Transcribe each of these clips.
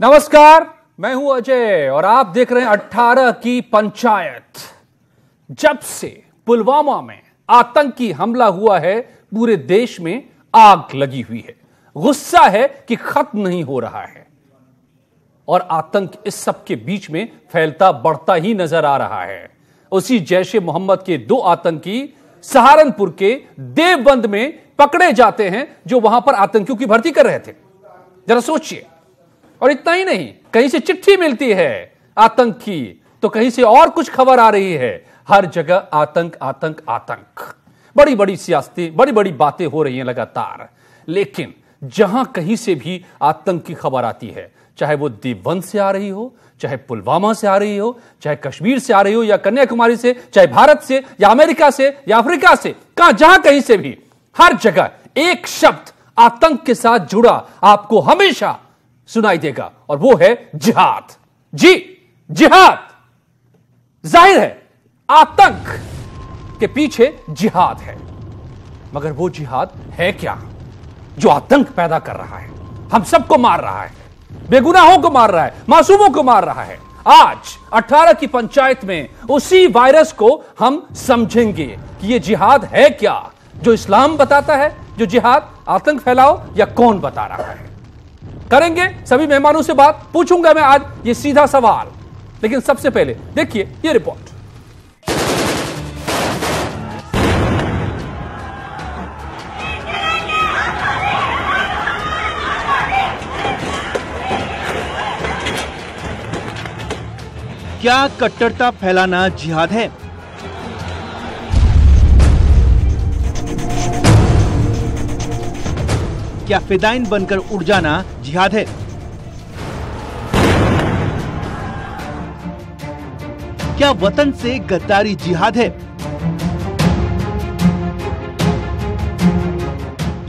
नमस्कार, मैं हूं अजय और आप देख रहे हैं 18 की पंचायत। जब से पुलवामा में आतंकी हमला हुआ है, पूरे देश में आग लगी हुई है। गुस्सा है कि खत्म नहीं हो रहा है और आतंक इस सब के बीच में फैलता बढ़ता ही नजर आ रहा है। उसी जैश ए मोहम्मद के 2 आतंकी सहारनपुर के देवबंद में पकड़े जाते हैं, जो वहां पर आतंकियों की भर्ती कर रहे थे। जरा सोचिए। और इतना ही नहीं, कहीं से चिट्ठी मिलती है आतंक की, तो कहीं से और कुछ खबर आ रही है। हर जगह आतंक आतंक आतंक, बड़ी बड़ी सियासतें, बड़ी बड़ी बातें हो रही हैं लगातार। लेकिन जहां कहीं से भी आतंक की खबर आती है, चाहे वो देवबंद से आ रही हो, चाहे पुलवामा से आ रही हो, चाहे कश्मीर से आ रही हो, या कन्याकुमारी से, चाहे भारत से, या अमेरिका से, या अफ्रीका से, जहां कहीं से भी, हर जगह एक शब्द आतंक के साथ जुड़ा आपको हमेशा सुनाई देगा, और वो है जिहाद। जी, जिहाद। जाहिर है आतंक के पीछे जिहाद है, मगर वो जिहाद है क्या जो आतंक पैदा कर रहा है, हम सबको मार रहा है, बेगुनाहों को मार रहा है, मासूमों को मार रहा है। आज 18 की पंचायत में उसी वायरस को हम समझेंगे कि ये जिहाद है क्या, जो इस्लाम बताता है, जो जिहाद आतंक फैलाओ, या कौन बता रहा है। करेंगे सभी मेहमानों से बात, पूछूंगा मैं आज ये सीधा सवाल। लेकिन सबसे पहले देखिए ये रिपोर्ट। क्या कट्टरता फैलाना जिहाद है? क्या फिदाइन बनकर उड़ जाना जिहाद है? क्या वतन से गद्दारी जिहाद है?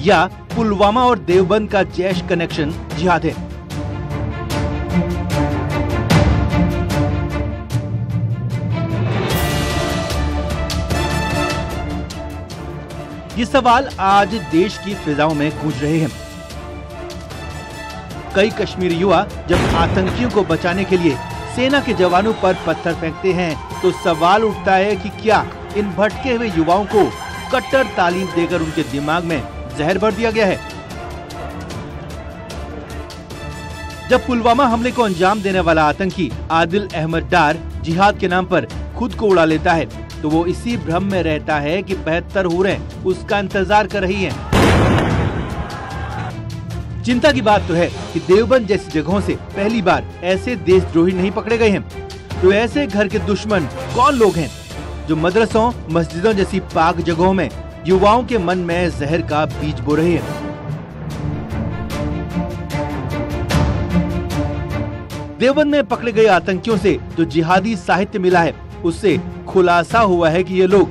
या पुलवामा और देवबंद का जैश कनेक्शन जिहाद है? ये सवाल आज देश की फिजाओं में गूंज रहे हैं। कई कश्मीरी युवा जब आतंकियों को बचाने के लिए सेना के जवानों पर पत्थर फेंकते हैं, तो सवाल उठता है कि क्या इन भटके हुए युवाओं को कट्टर तालीम देकर उनके दिमाग में जहर भर दिया गया है? जब पुलवामा हमले को अंजाम देने वाला आतंकी आदिल अहमद डार जिहाद के नाम पर खुद को उड़ा लेता है, तो वो इसी भ्रम में रहता है कि 72 हुरें उसका इंतजार कर रही हैं। चिंता की बात तो है कि देवबंद जैसी जगहों से पहली बार ऐसे देशद्रोही नहीं पकड़े गए हैं। तो ऐसे घर के दुश्मन कौन लोग हैं जो मदरसों, मस्जिदों जैसी पाक जगहों में युवाओं के मन में जहर का बीज बो रहे हैं? देवबंद में पकड़े गए आतंकियों से जो जिहादी साहित्य मिला है, उससे खुलासा हुआ है कि ये लोग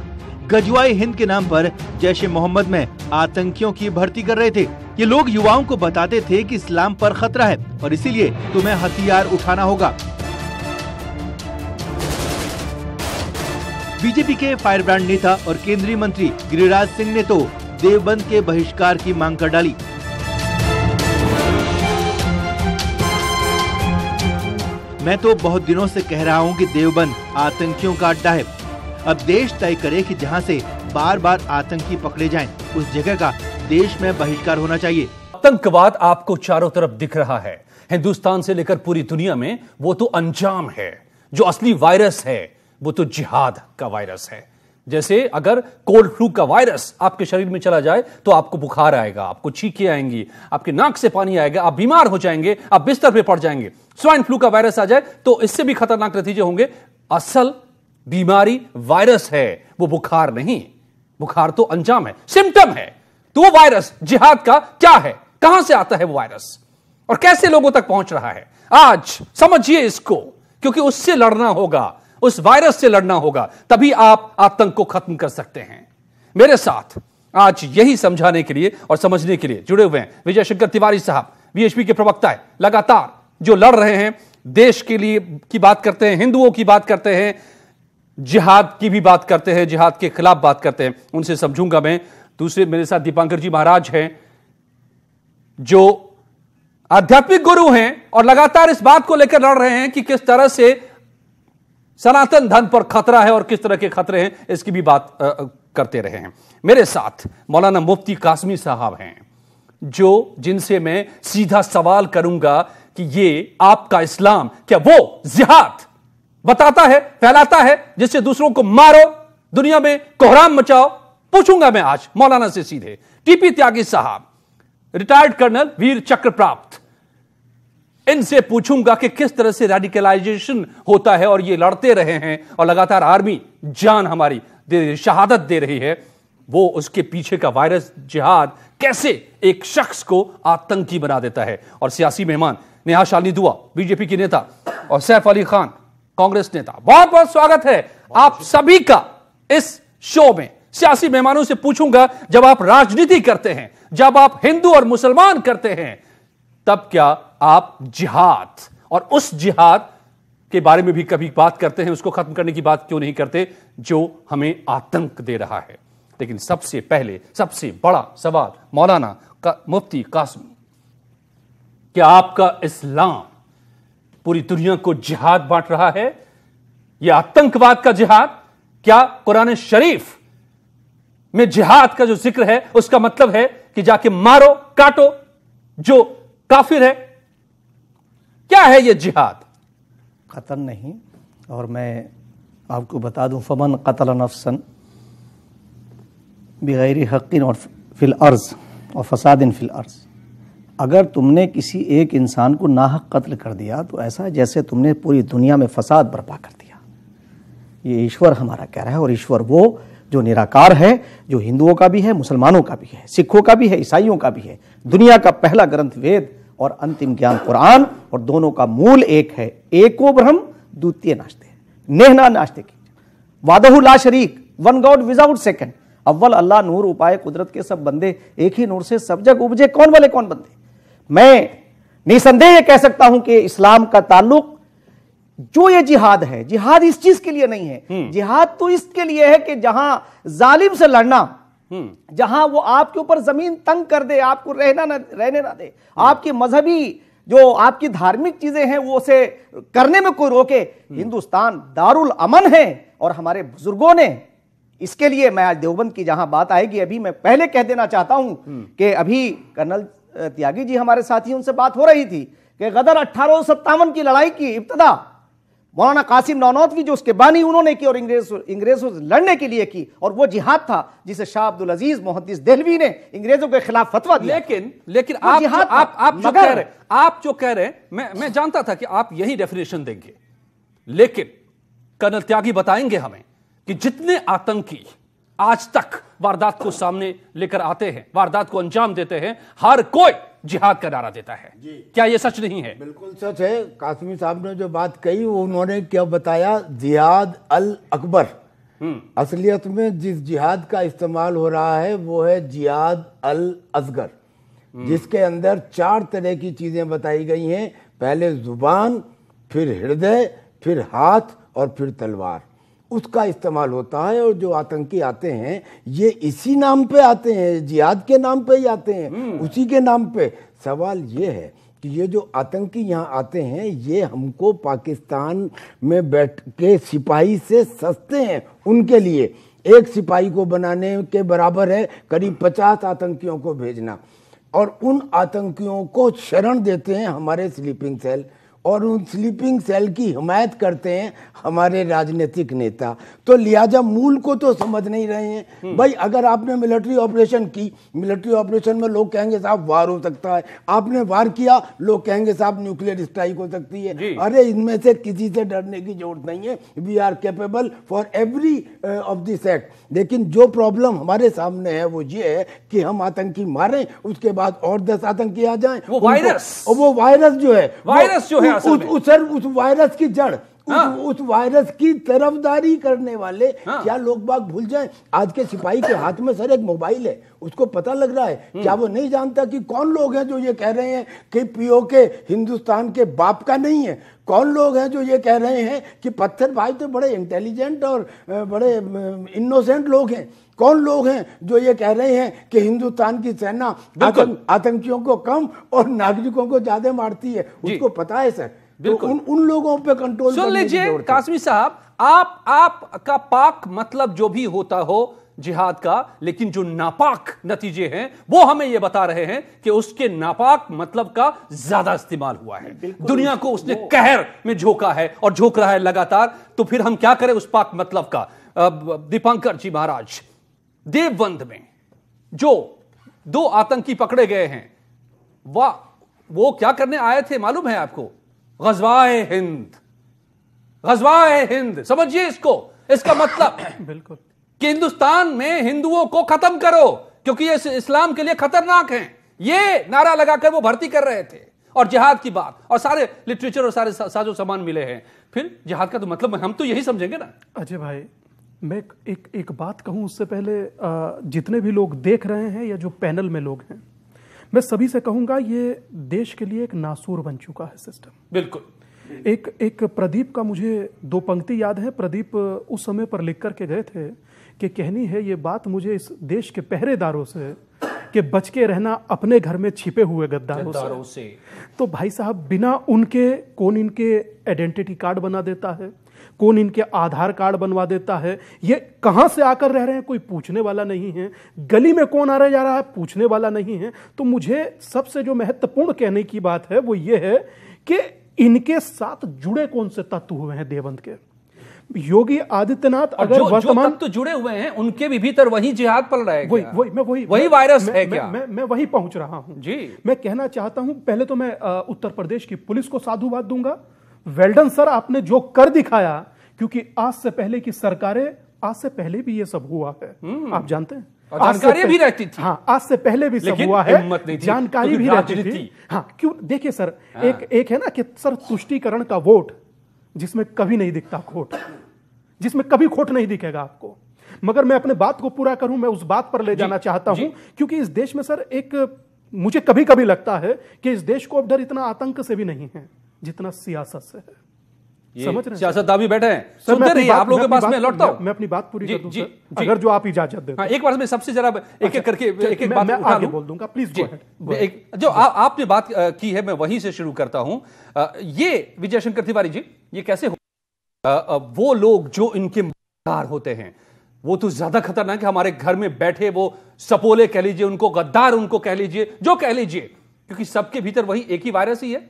गजवाए हिंद के नाम पर जैश ए मोहम्मद में आतंकियों की भर्ती कर रहे थे। ये लोग युवाओं को बताते थे कि इस्लाम पर खतरा है और इसीलिए तुम्हें हथियार उठाना होगा। बीजेपी के फायरब्रांड नेता और केंद्रीय मंत्री गिरिराज सिंह ने तो देवबंद के बहिष्कार की मांग कर डाली। मैं तो बहुत दिनों से कह रहा हूं कि देवबंद आतंकियों का अड्डा है। अब देश तय करे कि जहां से बार बार आतंकी पकड़े जाएं, उस जगह का देश में बहिष्कार होना चाहिए। आतंकवाद आपको चारों तरफ दिख रहा है, हिंदुस्तान से लेकर पूरी दुनिया में। वो तो अंजाम है। जो असली वायरस है वो तो जिहाद का वायरस है। जैसे अगर कोल्ड फ्लू का वायरस आपके शरीर में चला जाए तो आपको बुखार आएगा, आपको छींकें आएंगी, आपके नाक से पानी आएगा, आप बीमार हो जाएंगे, आप बिस्तर पे पड़ जाएंगे। स्वाइन फ्लू का वायरस आ जाए तो इससे भी खतरनाक नतीजे होंगे। असल बीमारी वायरस है, वो बुखार नहीं। बुखार तो अंजाम है, सिम्टम है। तो वो वायरस जिहाद का क्या है, कहां से आता है वो वायरस और कैसे लोगों तक पहुंच रहा है, आज समझिए इसको। क्योंकि उससे लड़ना होगा, उस वायरस से लड़ना होगा, तभी आप आतंक को खत्म कर सकते हैं। मेरे साथ आज यही समझाने के लिए और समझने के लिए जुड़े हुए हैं विजय शंकर तिवारी साहब, बीएचपी के प्रवक्ता है, लगातार जो लड़ रहे हैं, देश के लिए की बात करते हैं, हिंदुओं की बात करते हैं, जिहाद की भी बात करते हैं, जिहाद के खिलाफ बात करते हैं। उनसे समझूंगा मैं। दूसरे मेरे साथ दीपांकर जी महाराज हैं, जो आध्यात्मिक गुरु हैं और लगातार इस बात को लेकर लड़ रहे हैं कि किस तरह से सनातन धर्म पर खतरा है और किस तरह के खतरे हैं, इसकी भी बात करते रहे हैं। मेरे साथ मौलाना मुफ्ती कासमी साहब हैं, जो जिनसे मैं सीधा सवाल करूंगा कि ये आपका इस्लाम क्या वो जिहाद बताता है, फैलाता है, जिससे दूसरों को मारो, दुनिया में कोहराम मचाओ? पूछूंगा मैं आज मौलाना से सीधे। टीपी त्यागी साहब, रिटायर्ड कर्नल, वीर चक्र प्राप्त, इनसे पूछूंगा कि किस तरह से रेडिकलाइजेशन होता है और ये लड़ते रहे हैं और लगातार आर्मी जान हमारी शहादत दे रही है, वो उसके पीछे का वायरस जिहाद कैसे एक शख्स को आतंकी बना देता है। और सियासी मेहमान नेहा शालिनी दुआ, बीजेपी की नेता, और सैफ अली खान, कांग्रेस नेता, बहुत बहुत स्वागत है आप सभी का इस शो में। सियासी मेहमानों से पूछूंगा, जब आप राजनीति करते हैं, जब आप हिंदू और मुसलमान करते हैं, तब क्या आप जिहाद और उस जिहाद के बारे में भी कभी बात करते हैं, उसको खत्म करने की बात क्यों नहीं करते जो हमें आतंक दे रहा है? लेकिन सबसे पहले सबसे बड़ा सवाल मौलाना मुफ्ती कासमी, क्या आपका इस्लाम पूरी दुनिया को जिहाद बांट रहा है? यह आतंकवाद का जिहाद? क्या कुरान शरीफ में जिहाद का जो जिक्र है उसका मतलब है कि जाके मारो, काटो जो काफिर है? क्या है यह जिहाद? कतल नहीं। और मैं आपको बता दूं, फमन कतल नफ्सन बिगैर हक़्क़िन और फिल अर्ज़ और फसादिन फिल अर्ज़, अगर तुमने किसी एक इंसान को नाहक कत्ल कर दिया तो ऐसा है जैसे तुमने पूरी दुनिया में फसाद बर्पा कर दिया। ये ईश्वर हमारा कह रहा है, और ईश्वर वो जो निराकार है, जो हिंदुओं का भी है, मुसलमानों का भी है, सिखों का भी है, ईसाइयों का भी है। दुनिया का पहला ग्रंथ वेद और अंतिम ज्ञान कुरान, और दोनों का मूल एक है, एको ब्रह्म द्वितीय नास्ते, नेहना नास्ते की, वादहु ला शरीक, वन गॉड विदाउट सेकंड, अव्वल अल्लाह नूर, उपाय कुदरत के सब बंदे, एक ही नूर से सब जग उपजे, कौन वाले कौन बंदे। मैं निसंदेह कह सकता हूं कि इस्लाम का ताल्लुक जो ये जिहाद है, जिहाद इस चीज के लिए नहीं है, जिहाद तो इसके लिए है कि जहां जालिम से लड़ना, जहां वो आपके ऊपर जमीन तंग कर दे, आपको रहने ना दे, आपकी मजहबी जो आपकी धार्मिक चीजें हैं वो उसे करने में कोई रोके। हिंदुस्तान दारुल अमन है, और हमारे बुजुर्गों ने इसके लिए, मैं आज देवबंद की जहां बात आएगी, अभी मैं पहले कह देना चाहता हूं कि अभी कर्नल त्यागी जी हमारे साथी, उनसे बात हो रही थी कि गदर 1857 की लड़ाई की इब्तदा मौलाना कासिम नौनौतवी जो उसके बानी उन्होंने की और अंग्रेजों से लड़ने के लिए की, और वो जिहाद था जिसे शाह अब्दुल अजीज मुहद्दिस देहलवी ने अंग्रेजों के खिलाफ फतवा दिया। लेकिन आप जो कह रहे हैं, मैं जानता था कि आप यही डेफिनेशन देंगे, लेकिन कर्नल त्यागी बताएंगे हमें कि जितने आतंकी आज तक वारदात को सामने लेकर आते हैं, वारदात को अंजाम देते हैं, हर कोई जिहाद का नारा देता है। क्या यह सच नहीं है? बिल्कुल सच है। कासमी साहब ने जो बात कही वो उन्होंने क्या बताया, जिहाद अल अकबर। असलियत में जिस जिहाद का इस्तेमाल हो रहा है वो है जिहाद अल असगर, जिसके अंदर 4 तरह की चीजें बताई गई हैं। पहले जुबान, फिर हृदय, फिर हाथ और फिर तलवार, उसका इस्तेमाल होता है। और जो आतंकी आते हैं ये इसी नाम पे आते हैं, जिहाद के नाम पे ही आते हैं, उसी के नाम पे। सवाल ये है कि ये जो आतंकी यहाँ आते हैं ये हमको पाकिस्तान में बैठ के सिपाही से सस्ते हैं। उनके लिए एक सिपाही को बनाने के बराबर है करीब 50 आतंकियों को भेजना, और उन आतंकियों को शरण देते हैं हमारे स्लीपिंग सेल, और उन स्लीपिंग सेल की हिमायत करते हैं हमारे राजनीतिक नेता। तो लिहाजा मूल को तो समझ नहीं रहे हैं। भाई अगर आपने मिलिट्री ऑपरेशन की, मिलिट्री ऑपरेशन में लोग कहेंगे साहब वार हो सकता है, आपने वार किया, लोग कहेंगे साहब न्यूक्लियर स्ट्राइक हो सकती है। अरे इनमें से किसी से डरने की जरूरत नहीं है। We are capable for every of this act. लेकिन जो प्रॉब्लम हमारे सामने है वो ये है कि हम आतंकी मारें, उसके बाद और 10 आतंकी आ जाएं। वो वायरस जो है उस वायरस की जड़ उस वायरस की तरफदारी करने वाले क्या लोग बाग भूल जाएं? आज के सिपाही के हाथ में सर एक मोबाइल है, उसको पता लग रहा है। क्या वो नहीं जानता कि कौन लोग हैं जो ये कह रहे हैं कि पीओके हिंदुस्तान के बाप का नहीं है? कौन लोग हैं जो ये कह रहे हैं कि पत्थर भाई तो बड़े इंटेलिजेंट और बड़े इनोसेंट लोग हैं? कौन लोग हैं जो ये कह रहे हैं कि हिंदुस्तान की सेना आतंकियों को कम और नागरिकों को ज्यादा मारती है? उसको पता है सर। तो उन लोगों पे कंट्रोल सुन लीजिए कासमी साहब, आप का पाक मतलब जो भी होता हो जिहाद का, लेकिन जो नापाक नतीजे हैं वो हमें ये बता रहे हैं कि उसके नापाक मतलब का ज्यादा इस्तेमाल हुआ है। दुनिया को उसने कहर में झोंका है और झोंक रहा है लगातार। तो फिर हम क्या करें उस पाक मतलब का? दीपांकर जी महाराज, देवबंद में जो 2 आतंकी पकड़े गए हैं, वो क्या करने आए थे मालूम है आपको? गज़वाए हिंद, गज़वाए हिंद, समझिए इसको। इसका मतलब बिल्कुल कि हिंदुस्तान में हिंदुओं को खत्म करो क्योंकि ये इस्लाम के लिए खतरनाक हैं। ये नारा लगाकर वो भर्ती कर रहे थे और जिहाद की बात और सारे लिटरेचर और सारे साजो सामान मिले हैं। फिर जिहाद का तो मतलब हम तो यही समझेंगे ना। अजय भाई, मैं एक बात कहूं उससे पहले, जितने भी लोग देख रहे हैं या जो पैनल में लोग हैं, मैं सभी से कहूंगा ये देश के लिए एक नासूर बन चुका है सिस्टम। बिल्कुल। एक प्रदीप का मुझे 2 पंक्ति याद है। प्रदीप उस समय पर लिख करके गए थे कि कहनी है ये बात मुझे इस देश के पहरेदारों से कि बच के रहना अपने घर में छिपे हुए गद्दारों से। तो भाई साहब, बिना उनके कौन इनके आइडेंटिटी कार्ड बना देता है, कौन इनके आधार कार्ड बनवा देता है, ये कहां से आकर रह रहे हैं कोई पूछने वाला नहीं है, गली में कौन आ रहा जा रहा है पूछने वाला नहीं है। तो मुझे सबसे जो महत्वपूर्ण कहने की बात है वो ये है कि इनके साथ जुड़े कौन से तत्व हुए हैं देवबंद के। योगी आदित्यनाथ अगर वर्तमान तत्व जुड़े हुए हैं उनके भी भीतर वही जिहाद पल रहा है। वही वायरस है क्या? मैं वही पहुंच रहा हूं जी। मैं कहना चाहता हूं, पहले तो मैं उत्तर प्रदेश की पुलिस को साधुवाद दूंगा। वेल्डन सर, आपने जो कर दिखाया, क्योंकि आज से पहले की सरकारें, आज से पहले भी ये सब हुआ है, आप जानते हैं। जानकारी भी रहती थी। हाँ, आज से पहले भी सब हुआ है, जानकारी भी रहती थी। हाँ, क्यों? देखिए सर, एक है ना कि सर तुष्टीकरण का वोट जिसमें कभी नहीं दिखता खोट, जिसमें कभी खोट नहीं दिखेगा आपको। मगर मैं अपने बात को पूरा करूं, मैं उस बात पर ले जाना चाहता हूं, क्योंकि इस देश में सर मुझे कभी कभी लगता है कि इस देश को अब डर इतना आतंक से भी नहीं है जितना सियासत से है। समझ रहे हैं? सियासतदान बैठे हैं, सुनते रहिए, आप लोगों के पास मैं लौटता हूं। मैं अपनी बात पूरी कर दूं सर, अगर जो आप इजाजत दें। एक बार में सबसे जरा एक करके एक बात मैं आगे बोल दूंगा, प्लीज गो अहेड। जो आपने बात की है मैं वहीं से शुरू करता हूं। ये विजय शंकर तिवारी जी, ये कैसे हो वो लोग जो इनके गद्दार होते हैं वो तो ज्यादा खतरनाक है हमारे घर में बैठे वो सपोले कह लीजिए, उनको गद्दार उनको कह लीजिए, जो कह लीजिए, क्योंकि सबके भीतर वही एक ही वायरस ही है।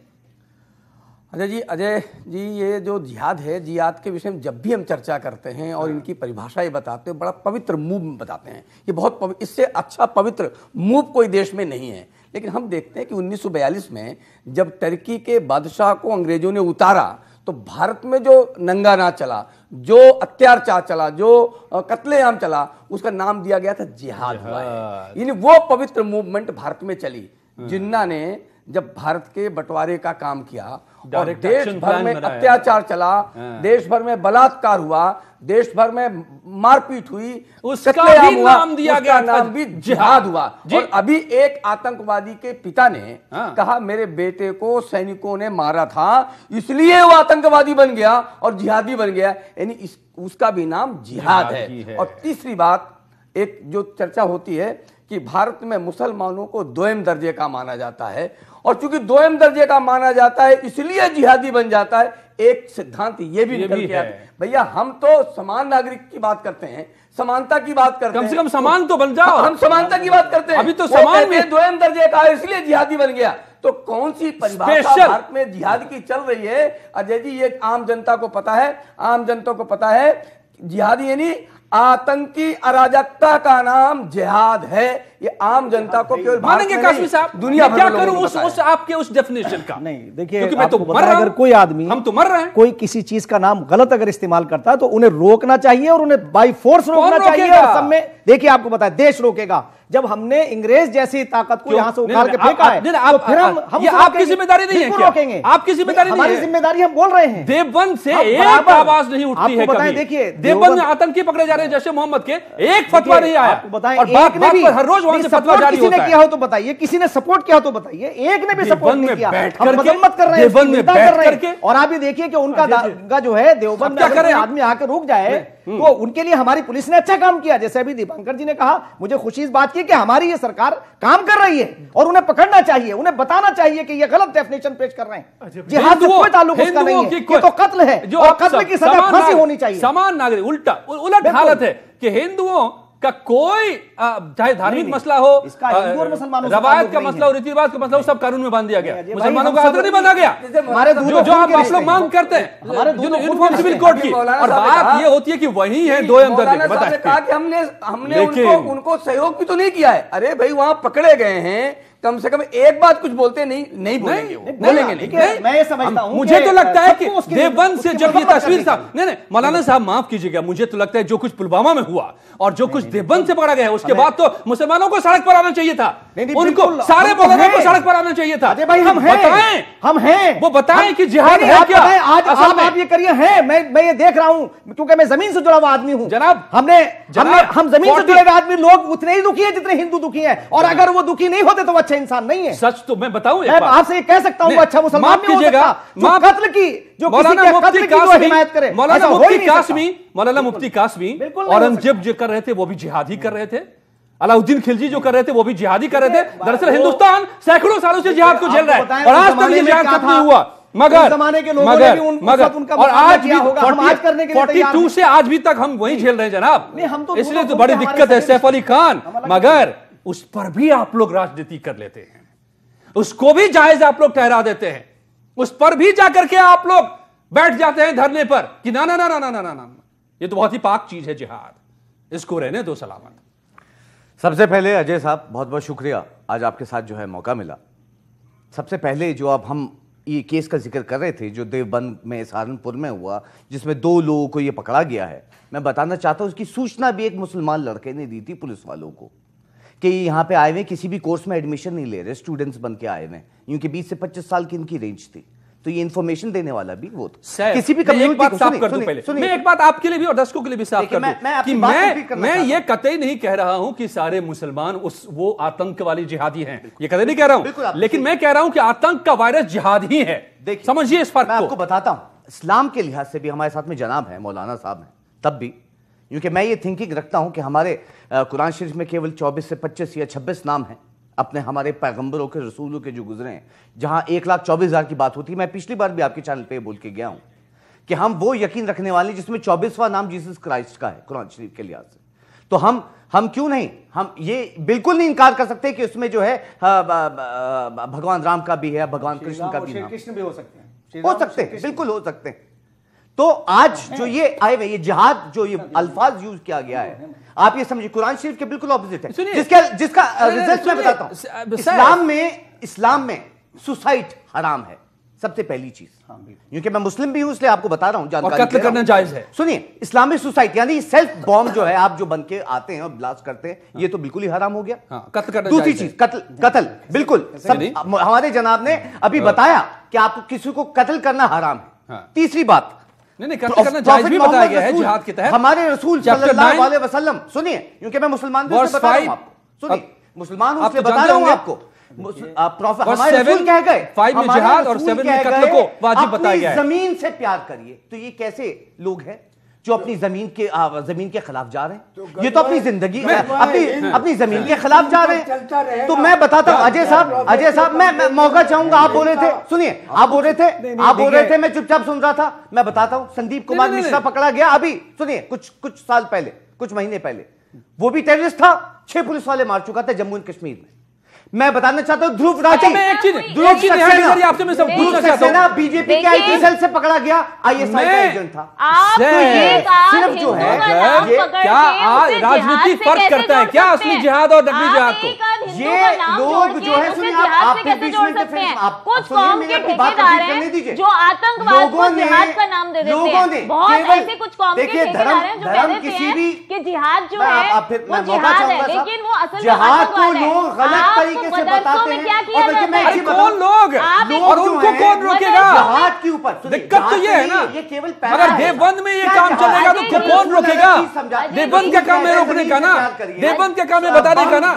अजय जी, ये जो जिहाद है, जिहाद के विषय में जब भी हम चर्चा करते हैं और इनकी परिभाषाएं बताते हैं, बड़ा पवित्र मूव बताते हैं। ये बहुत इससे अच्छा पवित्र मूव कोई देश में नहीं है। लेकिन हम देखते हैं कि 1942 में जब टर्की के बादशाह को अंग्रेजों ने उतारा तो भारत में जो नंगा नाच चला, जो अत्याचार चला, जो कत्लेआम चला, उसका नाम दिया गया था जिहाद हुआ है। यानी वो पवित्र मूवमेंट भारत में चली। जिन्ना ने जब भारत के बंटवारे का काम किया और देश भर में अत्याचार चला, देश भर में बलात्कार हुआ, देश भर में मारपीट हुई, उसका भी नाम दिया गया, नाम भी जिहाद हुआ। और अभी एक आतंकवादी के पिता ने कहा मेरे बेटे को सैनिकों ने मारा था इसलिए वो आतंकवादी बन गया और जिहादी बन गया, यानी उसका भी नाम जिहाद है। और तीसरी बात, एक जो चर्चा होती है कि भारत में मुसलमानों को 2म दर्जे का माना जाता है, और चूंकि 2म दर्जे का माना जाता है इसलिए जिहादी बन जाता है। एक सिद्धांत ये भी निकल के आता है। भैया, हम तो समान नागरिक की बात करते हैं, समानता की बात करते हैं, कम से कम समान तो बन जाओ। हम समानता की बात करते हैं, अभी तो समान में 2म दर्जे का है इसलिए जिहादी बन गया। तो कौन सी परिभाषा भारत में जिहाद की चल रही है? अजय जी, ये आम जनता को पता है, आम जनता को पता है, जिहादी यानी आतंकी अराजकता का नाम जिहाद है। ये आम जनता को केवल मानेंगे कासमी साहब? दुनिया क्या करूं उस आपके उस डेफिनेशन का? नहीं, देखिए, क्योंकि मैं तो मर रहा हूं, अगर कोई आदमी, हम तो मर रहे हैं, कोई किसी चीज का नाम गलत अगर इस्तेमाल करता है तो उन्हें रोकना चाहिए और उन्हें बाई फोर्स रोकना चाहिए। और सब में देखिए, आपको पता है देश रोकेगा, जब हमने अंग्रेज जैसी ताकत को क्यों? यहाँ से नहीं, उखाड़ के नहीं, फेंका है, तो फिर हम ये उसको आपकी रोकेंगे। जिम्मेदारी नहीं है बिल्कुल क्या? रोकेंगे। आपकी जिम्मेदारी नहीं हमारी है। जिम्मेदारी हम बोल रहे हैं। देवबंद से हम एक बराबर- आवाज नहीं उठती आपको है बताएं, कभी। देखिए, देवबंद में आतंकी पकड़े जा रहे हैं जैसे मोहम्मद के, एक फतवा नहीं आया। आपको बताएं, और एक बात ने बात भी पर हर रोज वहां से फतवा सपोर्ट जारी किसी ने होता किया है। हो तो बताइए, किसी ने सपोर्ट किया हो तो बताइए, एक ने भी सपोर्ट देवबंद नहीं में किया। बैठ हम करके- मजम्मत कर रहे हैं, देवबंद में निंदा बैठ कर रहे हैं। करके- और आप ये देखिए कि उनका जो है देवबंद में क्या अगर करें कोई हम? आदमी आके रुक जाए तो उनके लिए हमारी पुलिस ने अच्छा काम किया। जैसे अभी दीपांकर जी ने कहा, मुझे खुशी इस बात की कि हमारी ये सरकार काम कर रही है और उन्हें पकड़ना चाहिए, उन्हें बताना चाहिए कि ये गलत डेफिनेशन पेश कर रहे हैं। जिहाद से कोई ताल्लुक उसका नहीं है, ये तो कत्ल है और कत्ल की सजा फांसी होनी चाहिए। समान नागरिक उलट हालत है कि हिंदुओं का कोई चाहे धार्मिक मसला हो, इसका हिंदू और मुसलमानों से रवायत ताल्लुक का नहीं मसला हो, रीति रिवाज का मसला हो, सब कानून में बांध दिया गया। भाई, मुसलमानों का हम आदर नहीं बांधा गया। हमारे जो आप लोग मांग करते हैं, हमारे दोनों यूनिफॉर्म सिविल कोड की, और बात ये होती है कि वही है दो दर्जे। मौलाना साहब ने कहा कि हमने लेकिन- उनको सहयोग भी तो नहीं किया है। अरे भाई वहां पकड़े गए हैं, कम से कम एक बात कुछ बोलते नहीं बोलेंगे वो, बोलेंगे नहीं। मैं ये समझता हूं मुझे तो लगता है कि उसकी- देवबंद से उसकी जब ये मरम्मत तस्वीर करनी था, नहीं मौलाना साहब माफ कीजिएगा, मुझे तो लगता है जो कुछ पुलवामा में हुआ और जो कुछ देवबंद से पकड़ा गया है, उसके बाद तो मुसलमानों को सड़क पर आना चाहिए था। उनको सारे मौलाना को सड़क पर आना चाहिए था। अजय भाई हम हैं, बताएं, हम हैं, वो बताएं कि जिहाद नहीं, है आप क्या बताएं, आज असल में? आप ये करिए हैं, मैं ये देख रहा हूं क्योंकि मैं जमीन से जुड़ा हुआ आदमी हूं जनाब, हम जमीन से जुड़े हुए आदमी लोग उतने ही दुखी हैं जितने हिंदू दुखी हैं, और अगर वो दुखी नहीं होते तो वो अच्छा इंसान नहीं है। सच तो मैं बताऊं, मैं आपसे ये कह सकता हूं वो अच्छा मुसलमान माफ नहीं हो कीजिएगा, सकता जो कत्ल की, जो किसी मौलाना के मुफ्ती कत्ल की जो कासमी, हिमायत करे। मौलाना ऐसा हो ही मुफ्ती नहीं सकता। कासमी, मौलाना मुफ्ती कासमी बिल्कुल नहीं हो औरंगजेब जो कर रहे थे वो भी जिहाद ही कर रहे थे। अलाउद्दीन खिलजी जो कर रहे थे वो भी जिहादी कर रहे थे। दरअसल हिंदुस्तान सैकड़ों सालों से जिहाद को झेल रहा है और आज तक ये जिहाद खत्म नहीं हुआ। मगर जमाने के लोगों ने भी उनका और आज भी हम आज करने के लिए तैयार 42 से आज भी तक हम वही झेल रहे हैं जनाब। नहीं, हम तो इसलिए दोनों तो बड़ी हमारे दिक्कत है सभी सैफ अली खान, मगर उस पर भी आप लोग राजनीति कर लेते हैं, उसको भी जायज आप लोग ठहरा देते हैं, उस पर भी जाकर के आप लोग बैठ जाते हैं धरने पर कि ना ना ना ना ना ना ना, ये तो बहुत ही पाक चीज है जिहाद, इसको रहने दो सलामत। सबसे पहले अजय साहब बहुत बहुत शुक्रिया, आज आपके साथ जो है मौका मिला। सबसे पहले जो अब हम ये केस का जिक्र कर रहे थे जो देवबंद में सहारनपुर में हुआ, जिसमें 2 लोगों को ये पकड़ा गया है, मैं बताना चाहता हूं उसकी सूचना भी एक मुसलमान लड़के ने दी थी पुलिस वालों को कि यहाँ पे आए हुए किसी भी कोर्स में एडमिशन नहीं ले रहे, स्टूडेंट्स बन के आए हुए, क्योंकि 20 से 25 साल की इनकी रेंज थी। तो ये इन्फॉर्मेशन देने वाला भी वो था। किसी भी कम्युनिटी बात को साफ कर दूं पहले, मैं एक बात आपके लिए भी और दर्शकों के लिए भी साफ कर दूं कि मैं ये कतई नहीं कह रहा हूं कि सारे मुसलमान वो आतंक वाली जिहादी हैं, ये कतई नहीं कह रहा हूं, लेकिन मैं कह रहा हूं कि आतंक का वायरस जिहाद ही है। समझिए इस फर्क को। मैं आपको बताता हूं, इस्लाम के लिहाज से भी हमारे साथ में जनाब है, मौलाना साहब हैं, तब भी क्योंकि मैं ये थिंकिंग रखता हूं कि हमारे कुरान शरीफ में केवल 24 से 25 या 26 नाम हैं अपने हमारे पैगंबरों के, रसूलों के जो गुजरे हैं, जहां 1,24,000 की बात होती है। मैं पिछली बार भी आपके चैनल पे बोल के गया हूं कि हम वो यकीन रखने वाले जिसमें 24वां नाम जीसस क्राइस्ट का है कुरान शरीफ के लिहाज से। तो हम क्यों नहीं, हम ये बिल्कुल नहीं इनकार कर सकते कि उसमें जो है भगवान राम का भी है, भगवान कृष्ण का भी नाम, कृष्ण भी हो सकते हैं, हो सकते हैं, बिल्कुल हो सकते हैं। तो आज जो ये आए हुए ये जिहाद जो ये अल्फाज यूज किया गया है, आप ये समझिए कुरान शरीफ के बिल्कुल ऑपोजिट है, जिसका रिजल्ट मैं बताता हूं। इस्लाम में सुसाइड हराम है, सबसे पहली चीज, क्योंकि मैं मुस्लिम भी हूं इसलिए आपको बता रहा हूं, जानकारी कत्ल करना जायज है। सुनिए, इस्लामिक सुसाइड यानी सेल्फ बॉम्ब जो है आप जो बन के आते हैं और ब्लास्ट करते हैं, ये तो बिल्कुल ही हराम हो गया। कत्ल करना दूसरी चीज कत्ल बिल्कुल सब हमारे जनाब ने अभी बताया कि आपको किसी को कत्ल करना हराम है। तीसरी बात, नहीं कत्ल करना जायज भी बताया गया है जिहाद के तहत। हमारे रसूल सल्लल्लाहु अलैहि वसल्लम, सुनिए क्योंकि मैं मुसलमान हूं इसलिए बता रहा हूं आपको, सुनिए मुसलमान हूं इसलिए बता रहा हूं आपको, हमारे रसूल कह गए 5 में जिहाद और 7 में कत्ल को वाजिब बताया गया है। जमीन से प्यार करिए, तो ये कैसे लोग हैं जो अपनी जमीन के खिलाफ जा रहे हैं? ये तो अपनी जिंदगी अपनी जमीन के खिलाफ जा रहे हैं। तो मैं बताता हूं अजय साहब मैं मौका चाहूंगा, आप बोल रहे थे, सुनिए आप बोल रहे थे मैं चुपचाप सुन रहा था। मैं बताता हूं, संदीप कुमार मिश्रा पकड़ा गया अभी, सुनिए कुछ साल पहले, कुछ महीने पहले, वो भी टेररिस्ट था, 6 पुलिस वाले मार चुका था जम्मू एंड कश्मीर में। मैं बताना चाहता हूं ध्रुव राठी, बीजेपी के आईटी सेल से पकड़ा गया, आईएसआई का एजेंट था। आप ये सिर्फ जो है क्या राजनीति फर्क करता है क्या असली जिहाद और नकली जिहाद को? ये लोग जो है, सुनिए आप बीच में कुछ कौम के ठेकेदार हैं जो आतंकवाद को जिहाद का नाम दे देते हैं। बहुत ऐसे कुछ कौम के ठेकेदार हैं जो कह देते हैं कि कि जिहाद जो मैं है आप फिर वो मैं मौका जिहाद है, चाहूंगा साहब। लेकिन वो असल में जिहाद को आतंकवाद है। लोग गलत आपको तरीके से मदरसों बताते में हैं। क्या किया और देखिए, मैं जाता एक है? चीज बताऊं, कौन लोग आप एक- और उनको जो कौन हैं, रोकेगा? जिहाद के ऊपर सुनिए, दिक्कत तो ये है ना, ये केवल अगर देवबंद में ये काम चलेगा तो कौन रोकेगा? देवबंद का काम है रोकने का ना, देवबंद का काम है बताने का ना,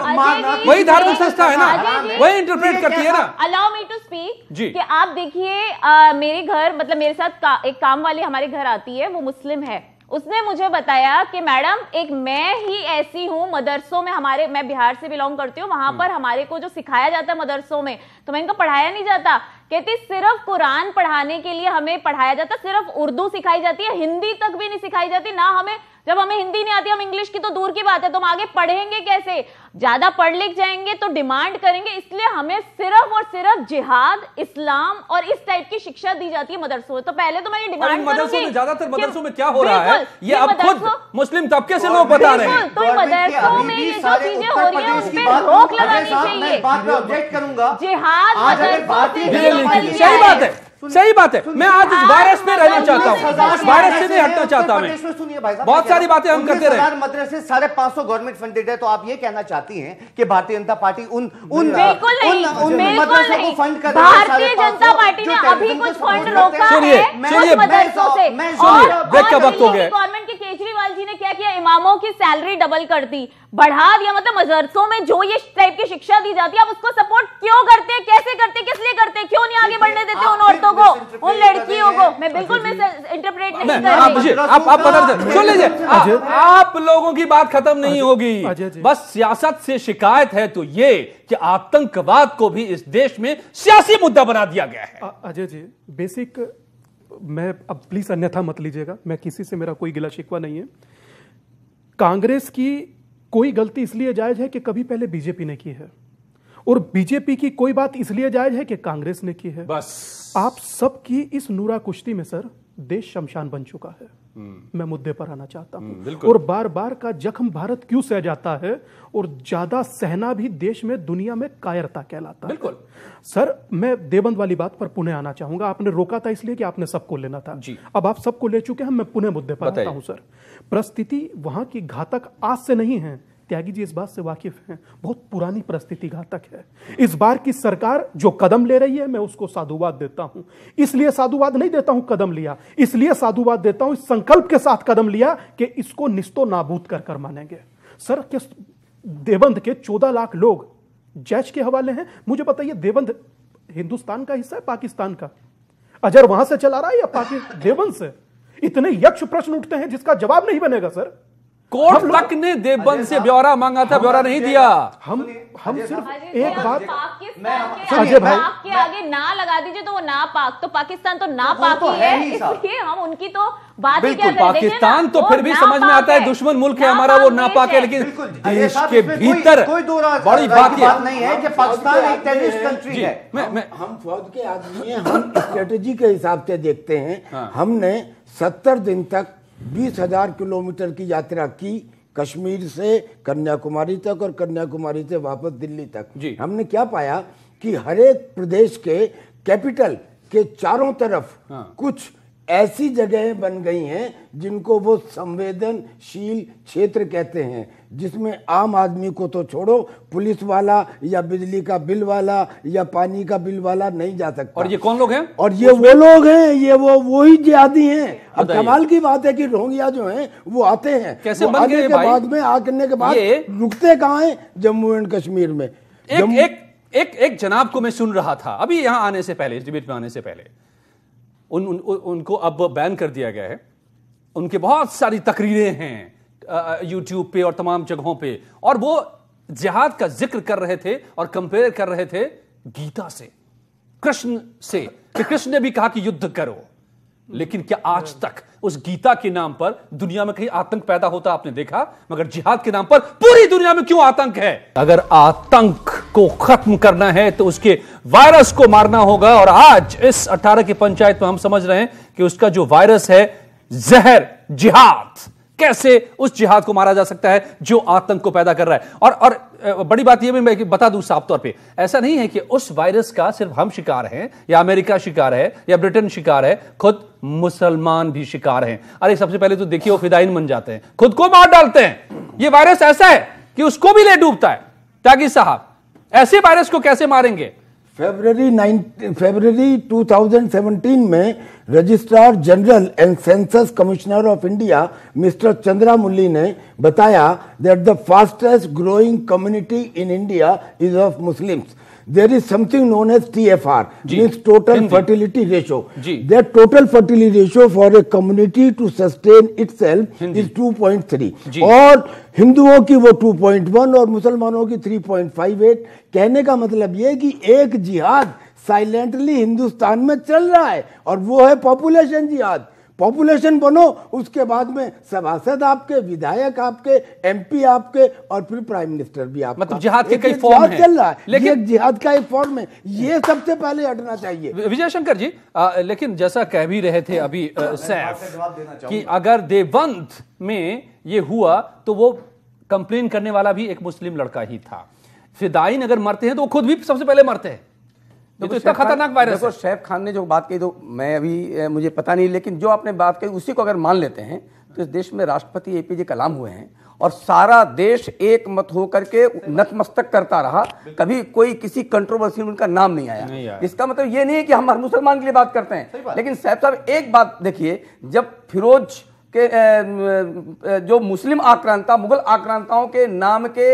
वही धार्मिक संस्था है ना, वही इंटरप्रेट करती है ना। अलाउ मी टू स्पीक जी। कि आप देखिए मेरे घर मतलब मेरे साथ एक काम वाली हमारे घर आती है, वो मुस्लिम है। उसने मुझे बताया कि मैडम एक मैं ही ऐसी हूं मदरसों में, हमारे मैं बिहार से बिलोंग करती हूँ, वहां पर हमारे को जो सिखाया जाता है मदरसों में, तो मैं इनको पढ़ाया नहीं जाता। कहती सिर्फ कुरान पढ़ाने के लिए हमें पढ़ाया जाता, सिर्फ उर्दू सिखाई जाती है, हिंदी तक भी नहीं सिखाई जाती ना हमें। जब हमें हिंदी नहीं आती, हम इंग्लिश की तो दूर की बात है, तो हम आगे पढ़ेंगे कैसे? ज्यादा पढ़ लिख जाएंगे तो डिमांड करेंगे, इसलिए हमें सिर्फ और सिर्फ जिहाद, इस्लाम और इस टाइप की शिक्षा दी जाती है मदरसों में। तो पहले तो मैं ये डिमांड मदरसों में, ज्यादातर मदरसों में क्या हो रहा है, ये अब खुद मुस्लिम तब्के से लोग बता रहे हैं। तो मदरसों में ये जो चीजें हो रही है उन पे रोक लगानी चाहिए। बात पे ऑब्जेक्ट करूंगा। जिहाद सही बात है, सही बात है। मैं आज इस वायरस पे रहना चाहता हूँ, इस वायरस से नहीं हटना चाहता मैं। सुनिए भाई साहब, बहुत सारी बातें हम करते रहे। मदरसे 550 गवर्नमेंट फंडेड है, तो आप ये कहना चाहती हैं कि भारतीय जनता पार्टी उन मदरसों को फंड कर रही है? भारतीय जनता पार्टी ने अभी कुछ फंड रोका सुनिए, है मदरसों से। ब्रेक का वक्त हो गया। गवर्नमेंट के केजरीवाल जी ने क्या किया, इमामों की सैलरी डबल कर दी, बढ़ा दिया। मतलब मदरसों में जो ये टाइप की शिक्षा दी जाती है, आप उसको सपोर्ट क्यों करते हैं, कैसे करते हैं, किस लिए करते हैं, क्यों नहीं आगे बढ़ने देते उन औरतों को, उन लड़कियों को? मैं बिल्कुल इंटरप्रेट नहीं कर रही। आप सुन लीजिए, आप लोगों की बात खत्म नहीं होगी। बस सियासत से शिकायत है तो ये कि आतंकवाद को भी इस देश में सियासी मुद्दा बना दिया गया है। अजय जी, बेसिक मैं अब प्लीज अन्यथा मत लीजिएगा, मैं किसी से मेरा कोई गिला शिकवा नहीं है। कांग्रेस की कोई गलती इसलिए जायज है कि कभी पहले बीजेपी ने की है, और बीजेपी की कोई बात इसलिए जायज है कि कांग्रेस ने की है। बस आप सबकी इस नूरा कुश्ती में सर देश शमशान बन चुका है। मैं मुद्दे पर आना चाहता हूं। और बार बार का जख्म भारत क्यों सह जाता है, और ज्यादा सहना भी देश में दुनिया में कायरता कहलाता है। बिल्कुल सर, मैं देवबंद वाली बात पर पुनः आना चाहूंगा। आपने रोका था इसलिए कि आपने सबको लेना था जी। अब आप सबको ले चुके हैं, मैं पुनः मुद्दे पर आता हूं। सर, परिस्थिति वहां की घातक आज से नहीं है, त्यागी जी इस बात से वाकिफ हैं, बहुत पुरानी परिस्थिति घातक है। इस बार की सरकार जो कदम ले रही है, मैं उसको साधुवाद देता हूं। इसलिए साधुवाद नहीं देता हूं कदम लिया, इसलिए साधुवाद देता हूं इस संकल्प के साथ कदम लिया कि इसको निस्तो नाबूद कर मानेंगे। सर, किस देवबंद के 14 लाख लोग जैश के हवाले हैं। मुझे बताइए, देवबंद हिंदुस्तान का हिस्सा है पाकिस्तान का? अजहर वहां से चला रहा है या देवबंद से? इतने यक्ष प्रश्न उठते हैं जिसका जवाब नहीं बनेगा। सर, कोर्ट तक ने देवबंद से ब्यौरा मांगा था, ब्यौरा नहीं दिया। हम सिर्फ एक बात, अजय भाई के आगे ना लगा दीजिए तो वो ना पाक, तो पाकिस्तान तो ना पाक ही है, इसलिए हम उनकी तो बात ही क्या करें। पाकिस्तान तो फिर भी समझ में आता है, दुश्मन मुल्क है हमारा, वो नापाक है, लेकिन देश के भीतर बड़ी बात नहीं है कि पाकिस्तान एक टेररिस्ट कंट्री है। हम फौज के आदमी हैं, हम स्ट्रेटेजी के हिसाब से देखते हैं। हमने 70 दिन तक 20,000 किलोमीटर की यात्रा की, कश्मीर से कन्याकुमारी तक और कन्याकुमारी से वापस दिल्ली तक। हमने क्या पाया कि हर एक प्रदेश के कैपिटल के चारों तरफ कुछ ऐसी जगहें बन गई हैं जिनको वो संवेदनशील क्षेत्र कहते हैं, जिसमें आम आदमी को तो छोड़ो, पुलिस वाला या बिजली का बिल वाला या पानी का बिल वाला नहीं जा सकता। और ये कौन लोग हैं? और ये वो लोग हैं, ये वही जिहादी हैं। अब कमाल की बात है कि रोहिंग्या जो हैं वो आते हैं, कैसे वो बन गए भाई? बाद में आने के बाद रुकते कहाँ हैं? जम्मू एंड कश्मीर में। एक जनाब को मैं सुन रहा था अभी यहां आने से पहले, इस डिबेट में आने से पहले, उनको अब बैन कर दिया गया है। उनके बहुत सारी तकरीरें हैं यूट्यूब पे और तमाम जगहों पे, और वो जिहाद का जिक्र कर रहे थे और कंपेयर कर रहे थे गीता से, कृष्ण से, कि कृष्ण ने भी कहा कि युद्ध करो। लेकिन क्या आज तक उस गीता के नाम पर दुनिया में कहीं आतंक पैदा होता आपने देखा? मगर जिहाद के नाम पर पूरी दुनिया में क्यों आतंक है? अगर आतंक को खत्म करना है तो उसके वायरस को मारना होगा, और आज इस 18 की पंचायत में हम समझ रहे हैं कि उसका जो वायरस है जहर जिहाद। कैसे उस जिहाद को मारा जा सकता है जो आतंक को पैदा कर रहा है। और बड़ी बात यह भी मैं बता दूं साफ तौर पे, ऐसा नहीं है कि उस वायरस का सिर्फ हम शिकार हैं या अमेरिका शिकार है या ब्रिटेन शिकार है, खुद मुसलमान भी शिकार हैं। अरे सबसे पहले तो देखिए वो फिदाइन बन जाते हैं, खुद को मार डालते हैं। ये वायरस ऐसा है कि उसको भी ले डूबता है। त्यागी साहब, ऐसे वायरस को कैसे मारेंगे? फरवरी 2017 में registrar general and census commissioner of India mister Chandra Murali ने बताया that the fastest growing community in India is of Muslims. There is something known as TFR, means total fertility ratio. That total fertility ratio for a community to sustain itself is 2.3. और हिंदुओं की वो 2.1 और मुसलमानों की 3.58. कहने का मतलब ये कि एक जिहाद साइलेंटली हिंदुस्तान में चल रहा है और वो है पॉपुलेशन जिहाद. पॉपुलेशन बनो, उसके बाद में सभासद आपके, विधायक आपके, एमपी आपके और फिर प्राइम मिनिस्टर भी आपका. मतलब जिहाद के कई फॉर्म हैं, चल रहा है, लेकिन जिहाद का एक फॉर्म है. ये सबसे पहले हटना चाहिए. विजय शंकर जी, लेकिन जैसा कह भी रहे थे अभी सैफ कि अगर देवबंद में ये हुआ तो वो कंप्लेन करने वाला भी एक मुस्लिम लड़का ही था. फिदाइन अगर मरते हैं तो वो खुद भी सबसे पहले मरते हैं. तो इतना खतरनाक वायरस. देखो, शैफ खान ने जो बात कही, तो मैं अभी मुझे पता नहीं, लेकिन जो आपने बात कही उसी को अगर मान लेते हैं तो इस देश में राष्ट्रपति एपीजे कलाम हुए हैं और सारा देश एक मत होकर के नतमस्तक करता रहा. कभी कोई किसी कंट्रोवर्सी में उनका नाम नहीं आया. इसका मतलब ये नहीं है कि हम हर मुसलमान के लिए बात करते हैं. लेकिन सैफ साहब, एक बात देखिए, जब फिरोज के जो मुस्लिम आक्रांता, मुगल आक्रांताओं के नाम के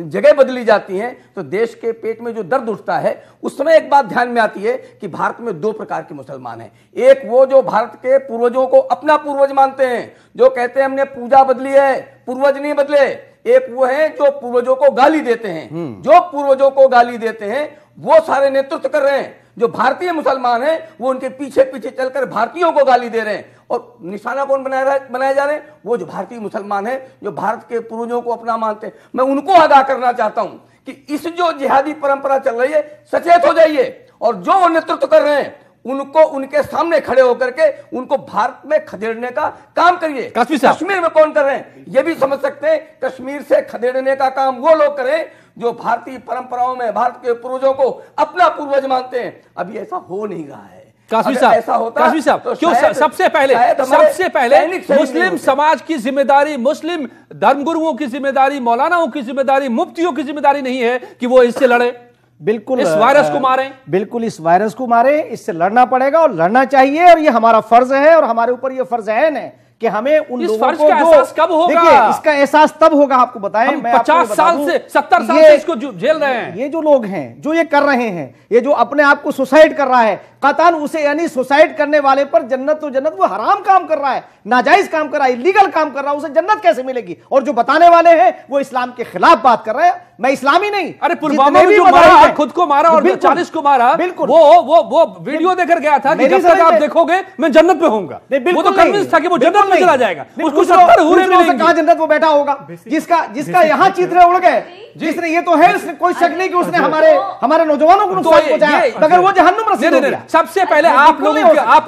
जगह बदली जाती हैं तो देश के पेट में जो दर्द उठता है, उस समय एक बात ध्यान में आती है कि भारत में दो प्रकार के मुसलमान हैं. एक वो जो भारत के पूर्वजों को अपना पूर्वज मानते हैं, जो कहते हैं हमने पूजा बदली है, पूर्वज नहीं बदले. एक वो है जो पूर्वजों को गाली देते हैं. जो पूर्वजों को गाली देते हैं वो सारे नेतृत्व कर रहे हैं. जो भारतीय मुसलमान हैं वो उनके पीछे पीछे चलकर भारतीयों को गाली दे रहे हैं. और निशाना कौन बनाए जा रहे हैं? वो जो भारतीय मुसलमान हैं, जो भारत के पूर्वजों को अपना मानते हैं. मैं उनको आगाह करना चाहता हूं कि इस जो जिहादी परंपरा चल रही है, सचेत हो जाइए और जो वो नेतृत्व कर रहे हैं उनको उनके सामने खड़े होकर के उनको भारत में खदेड़ने का काम करिए. कश्मीर में कौन कर रहे हैं ये भी समझ सकते हैं. कश्मीर से खदेड़ने का काम वो लोग करें जो भारतीय परंपराओं में भारत के पूर्वजों को अपना पूर्वज मानते हैं. अभी ऐसा हो नहीं रहा है. कासमी साहब, तो क्यों सबसे पहले मुस्लिम समाज की जिम्मेदारी, मुस्लिम धर्मगुरुओं की जिम्मेदारी, मौलानाओं की जिम्मेदारी, मुफ्तियों की जिम्मेदारी नहीं है कि वो इससे लड़े? बिल्कुल, इस वायरस को मारें. बिल्कुल, इस वायरस को मारें. इससे लड़ना पड़ेगा और लड़ना चाहिए और ये हमारा फर्ज है और हमारे ऊपर ये फर्ज है ना कि हमें उन लोगों को एहसास कब होगा? देखिए, इसका एहसास तब होगा, आपको बताएं. हम 50 साल से 70 साल से इसको झेल रहे हैं. ये जो लोग हैं जो ये कर रहे हैं, ये जो अपने आप को सुसाइड कर रहा है, कतन उसे, यानी सुसाइड करने वाले पर जन्नत तो जन्नत, वो हराम काम कर रहा है, नाजायज काम कर रहा है, इलीगल काम कर रहा है, उसे जन्नत कैसे मिलेगी? और जो बताने वाले हैं वो इस्लाम के खिलाफ बात कर रहे हैं. मैं इस्लामी नहीं. अरे पुलवामा में जो मारा, खुद को मारा और 40 को मारा, बिल्कुल वो वीडियो देकर गया था कि जब तक आप देखोगे मैं जन्नत पे होऊंगा. वो तो कन्विंस था कि वो जन्नत में चला जाएगा. उसको 70 हूरें मिलेंगी. कहां जन्नत वो बैठा होगा जिसका यहां चित्र उड़ गए, जिसने, ये तो है, इसने कोई शक नहीं कि उसने हमारे नौजवानों को नुकसान पहुंचाया, मगर वो जहन्नुम रसीद हो गया. सबसे पहले आप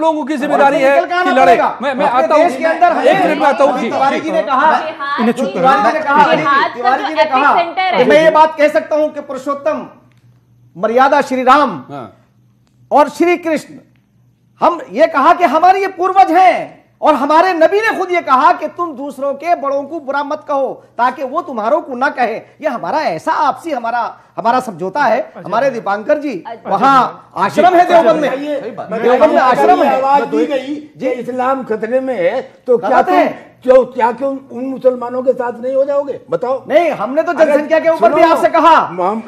लोगों की जिम्मेदारी है कि लड़े. मैं आता हूं, एक मिनट में आता हूं. तिवारी जी ने कहा, मैं ये बात कह सकता हूं कि पुरुषोत्तम मर्यादा श्री राम और श्री कृष्ण, हम ये कहा कि हमारे ये पूर्वज हैं और हमारे नबी ने खुद ये कहा कि तुम दूसरों के बड़ों को बुरा मत कहो ताकि वो तुम्हारों को ना कहे. ये हमारा ऐसा आपसी हमारा समझौता है. हमारे दीपांकर जी, वहां आश्रम है देवबंद में आश्रम है. आवाज दी गई कि इस्लाम खतरे में है, तो क्या क्यों उन मुसलमानों के साथ नहीं हो जाओगे? बताओ. नहीं, हमने तो जनसंख्या के ऊपर भी आपसे कहा,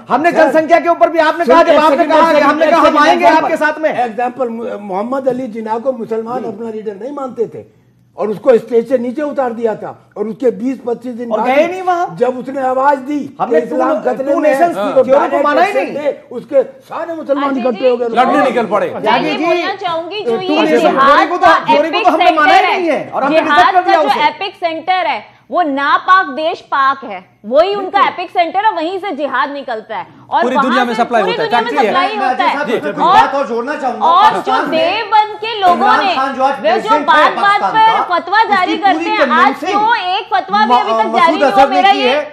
हमने जनसंख्या के ऊपर भी आपने कहा, जब आपने कहा कि हमने कहा हम आएंगे आपके साथ में. एग्जाम्पल, मोहम्मद अली जिन्ना को मुसलमान अपना लीडर नहीं मानते थे और उसको स्टेज से नीचे उतार दिया था और उसके 20-25 दिन बाद गए नहीं वहां. जब उसने आवाज दी हमने इस्लाम खतरे में है, को माना ही नहीं, उसके सारे मुसलमान इकट्ठे हो गए, लड़ने निकल पड़े. मैं बोलना चाहूंगी जो ये जिहाद का एपिक सेंटर है, जिहाद का जो एपिक सेंटर है वो नापाक देश पाक है, वही उनका एपिक सेंटर है, वहीं से जिहाद निकलता है और पूरी दुनिया में सप्लाई होता है, सप्लाई होता है। और जोड़ना चाहूंगा, और जो देवबंद के लोगों ने वे जो बात बात पर फतवा जारी करते हैं, आज क्यों एक फतवा भी अभी तक जारी नहीं हुआ?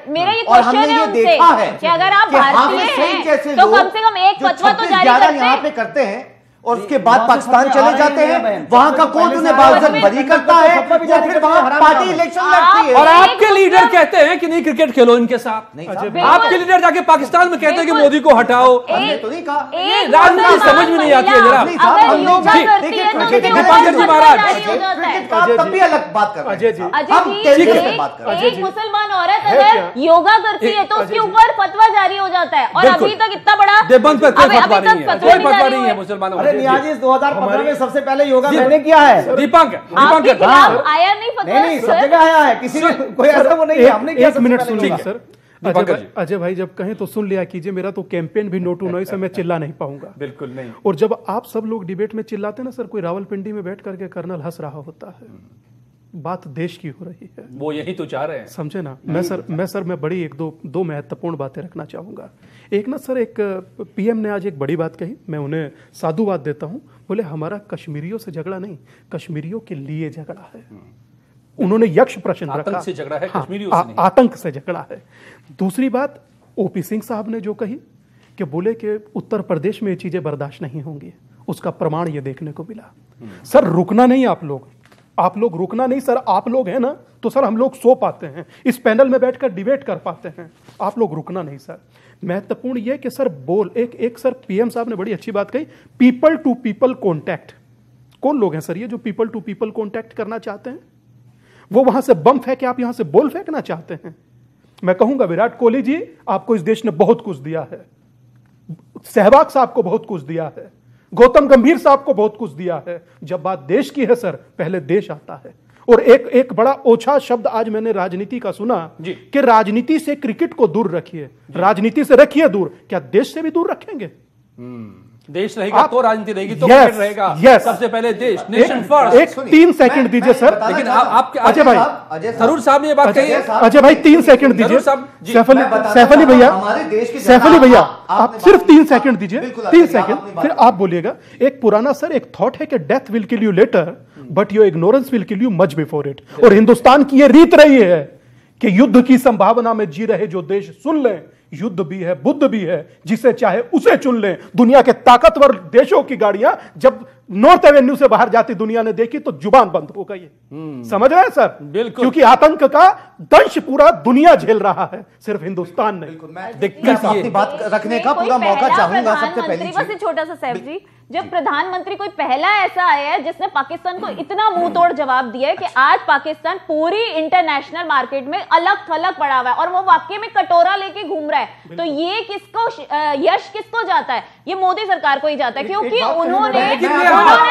मेरा ये क्वेश्चन है उनसे कि अगर आप भारतीय हैं तो कम से कम एक फतवा तो जारी करते हैं और उसके बाद पाकिस्तान चले जाते हैं, वहां का कोर्ट उन्हें बावजूद बरी करता है, या फिर वहां पार्टी इलेक्शन लड़ती है। और आपके लीडर कहते हैं कि नहीं क्रिकेट खेलो इनके साथ, आपके लीडर जाके पाकिस्तान में कहते हैं कि मोदी को हटाओ। हमने तो नहीं कहा, राजनीति समझ में नहीं आती है जरा। दीपांकर जी महाराज, तब भी अलग बात कर रहे हैं, हम केंद्र से बात कर रहे हैं। एक मुसलमान औरत अगर योगा करती है तो उसके ऊपर फतवा जारी हो जाता है, और अभी तक इतना बड़ा देवबंद पर कोई फतवा नहीं है मुसलमानों। नियाजी 2015 में सबसे पहले योगा मैंने किया है। दीपांकर आया नहीं, सब जगह आया है, किसी ने कोई ऐसा वो नहीं है, हमने किया। एक मिनट सुनिए सर, अजय भाई जब कहें तो सुन लिया कीजिए, मेरा तो कैंपेन भी नो टू नॉइस है, मैं चिल्ला नहीं पाऊंगा। बिल्कुल नहीं। और जब आप सब लोग डिबेट में चिल्लाते ना सर, कोई रावलपिंडी में बैठ करके कर्नल हंस रहा होता है, बात देश की हो रही है, वो यही तो चाह रहे हैं, समझे ना। मैं बड़ी एक दो महत्वपूर्ण बातें रखना चाहूंगा। एक ना सर, एक पीएम ने आज एक बड़ी बात कही, मैं उन्हें साधुवाद देता हूं। बोले हमारा कश्मीरियों से झगड़ा नहीं, कश्मीरियों के लिए झगड़ा है। उन्होंने यक्ष प्रश्न रखा, आतंक से झगड़ा है, कश्मीरियों से नहीं। आतंक से झगड़ा है। दूसरी बात ओपी सिंह साहब ने जो कही कि बोले कि उत्तर प्रदेश में ये चीजें बर्दाश्त नहीं होंगी, उसका प्रमाण ये देखने को मिला। सर रुकना नहीं, आप लोग रुकना नहीं सर, आप लोग हैं ना तो सर हम लोग सो पाते हैं, इस पैनल में बैठकर डिबेट कर पाते हैं, आप लोग रुकना नहीं सर। महत्वपूर्ण यह कि सर एक सर पीएम साहब ने बड़ी अच्छी बात कही, पीपल टू पीपल कॉन्टैक्ट। कौन लोग हैं सर ये जो पीपल टू पीपल कॉन्टैक्ट करना चाहते हैं? वो वहां से बम फेंके, आप यहां से बॉल फेंकना चाहते हैं? मैं कहूंगा विराट कोहली जी, आपको इस देश ने बहुत कुछ दिया है, सहवाग साहब को बहुत कुछ दिया है, गौतम गंभीर साहब को बहुत कुछ दिया है। जब बात देश की है सर, पहले देश आता है। और एक बड़ा ओछा शब्द आज मैंने राजनीति का सुना कि राजनीति से क्रिकेट को दूर रखिए, राजनीति से रखिए दूर, क्या देश से भी दूर रखेंगे? देश रहेगा तो राजनीति रहेगी, तो क्रिकेट रहेगा। सबसे पहले देश, नेशन फर्स्ट। एक 3 सेकंड दीजिए सर, लेकिन आप अजय भाई, थरूर साहब ने ये बात कही है। अजय भाई 3 सेकंड दीजिए, सैफली भैया आप सिर्फ 3 सेकंड दीजिए, 3 सेकंड, फिर आप बोलिएगा। एक पुराना सर एक थॉट है कि death will kill you later but your ignorance will kill you much before it. और हिंदुस्तान की ये रीत रही है कि युद्ध की संभावना में जी रहे जो देश सुन लें, युद्ध भी है बुद्ध भी है, जिसे चाहे उसे चुन लें। दुनिया के ताकतवर देशों की गाड़ियां जब नॉर्थ एवेन्यू से बाहर जाती दुनिया ने देखी तो जुबान बंद हो गई। समझ रहे हैं सर? बिल्कुल, क्योंकि आतंक का दंश पूरा दुनिया झेल रहा है, सिर्फ हिंदुस्तान नहीं। बात रखने का पूरा मौका चाहूंगा। सबसे पहले बस छोटा सा सैफ जी, जब प्रधानमंत्री कोई पहला ऐसा आया है जिसने पाकिस्तान को इतना मुंह तोड़ जवाब दिया है कि आज पाकिस्तान पूरी इंटरनेशनल मार्केट में अलग थलग पड़ा हुआ है और वो वाकई में कटोरा लेके घूम रहा है, तो ये किसको यश किसको जाता है? ये मोदी सरकार को ही जाता है, क्योंकि उन्होंने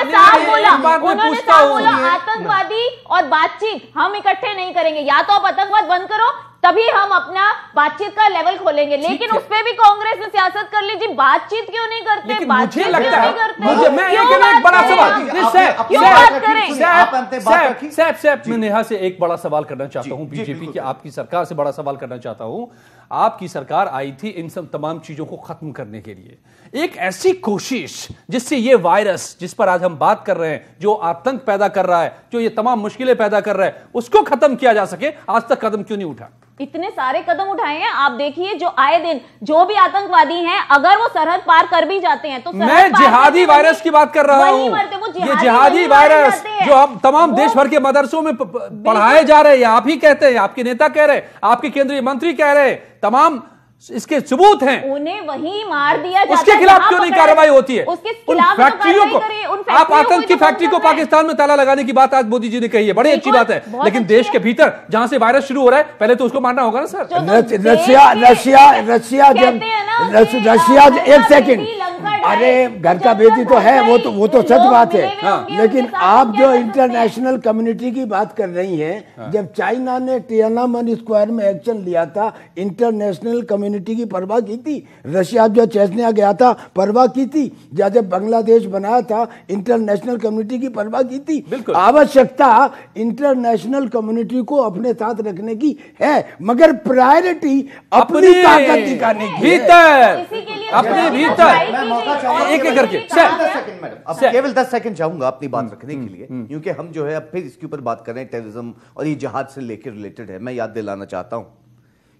साफ बोला आतंकवादी और बातचीत हम इकट्ठे नहीं करेंगे, या तो आप आतंकवाद बंद करो तभी हम अपना बातचीत का लेवल खोलेंगे। लेकिन उस पे भी कांग्रेस ने सियासत कर ली जी, बातचीत क्यों नहीं करते? लेकिन मुझे लगता है, मैं एक बड़ा सवाल, मैं नेहा से एक बड़ा सवाल करना चाहता हूं, बीजेपी की आपकी सरकार से बड़ा सवाल करना चाहता हूं। आपकी सरकार आई थी इन सब तमाम चीजों को खत्म करने के लिए, एक ऐसी कोशिश जिससे ये वायरस जिस पर आज हम बात कर रहे हैं, जो आतंक पैदा कर रहा है, जो ये तमाम मुश्किलें पैदा कर रहा है, उसको खत्म किया जा सके, आज तक कदम क्यों नहीं उठा? इतने सारे कदम उठाए हैं। आप देखिए जो आए दिन जो भी आतंकवादी हैं, अगर वो सरहद पार कर भी जाते हैं तो मैं जिहादी वायरस की बात कर रहा हूं। ये जिहादी वायरस जो अब तमाम देश भर के मदरसों में पढ़ाए जा रहे हैं, आप ही कहते हैं, आपके नेता कह रहे, आपके केंद्रीय मंत्री कह रहे, तमाम इसके सबूत हैं। उन्हें वहीं मार दिया जाता है। उसके खिलाफ क्यों नहीं कार्रवाई होती है? उसके उन फैक्ट्रियों को, आप आतंक की फैक्ट्री को पाकिस्तान में ताला लगाने की बात आज मोदी जी ने कही है, बड़ी अच्छी बात है, लेकिन देश के भीतर जहां से वायरस शुरू हो रहा है, पहले तो उसको मारना होगा ना सर। रशिया एक सेकंड, अरे घर का बेटी तो है, वो तो सच बात है। लेकिन आप जो इंटरनेशनल कम्युनिटी की बात कर रही हैं, जब चाइना ने तियानानमेन स्क्वायर में एक्शन लिया था, इंटरनेशनल कम्युनिटी की परवाह की थी। रशिया जो चेचनिया गया था, परवाह की थी। जब बांग्लादेश बनाया था, इंटरनेशनल कम्युनिटी की परवाह की थी। आवश्यकता इंटरनेशनल कम्युनिटी को अपने साथ रखने की है, मगर प्रायोरिटी अपनी ताकत दिखाने की भीतर, अपने भीतर एक एक करके। अब केवल 10 सेकंड चाहूंगा अपनी बात रखने के लिए, क्योंकि हम जो है अब फिर इसके ऊपर बात कर रहे हैं, टेररिज्म और ये जहाज से लेकर रिलेटेड है। मैं याद दिलाना चाहता हूं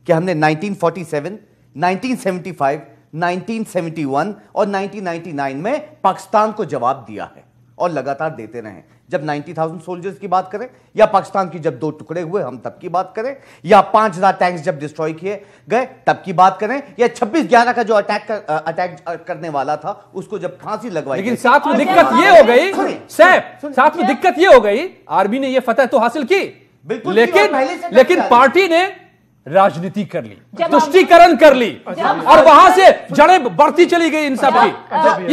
कि हमने 1947, 1975, 1971 और 1999 में पाकिस्तान को जवाब दिया है और लगातार देते रहे। जब 90,000 सोल्जर्स की बात करें, या पाकिस्तान की जब 2 टुकड़े हुए हम तब की बात करें, या 5,000 टैंक्स जब डिस्ट्रॉय किए गए तब की बात करें, या 26/11 का जो अटैक करने वाला था उसको जब फांसी लगवाई। लेकिन साथ में दिक्कत ये हो गई, साथ में दिक्कत ये हो गई, आर्मी ने ये फतह तो हासिल की, लेकिन पार्टी ने राजनीति कर ली, तुष्टीकरण कर ली, और वहां से जड़ें बढ़ती चली गई इन सब की।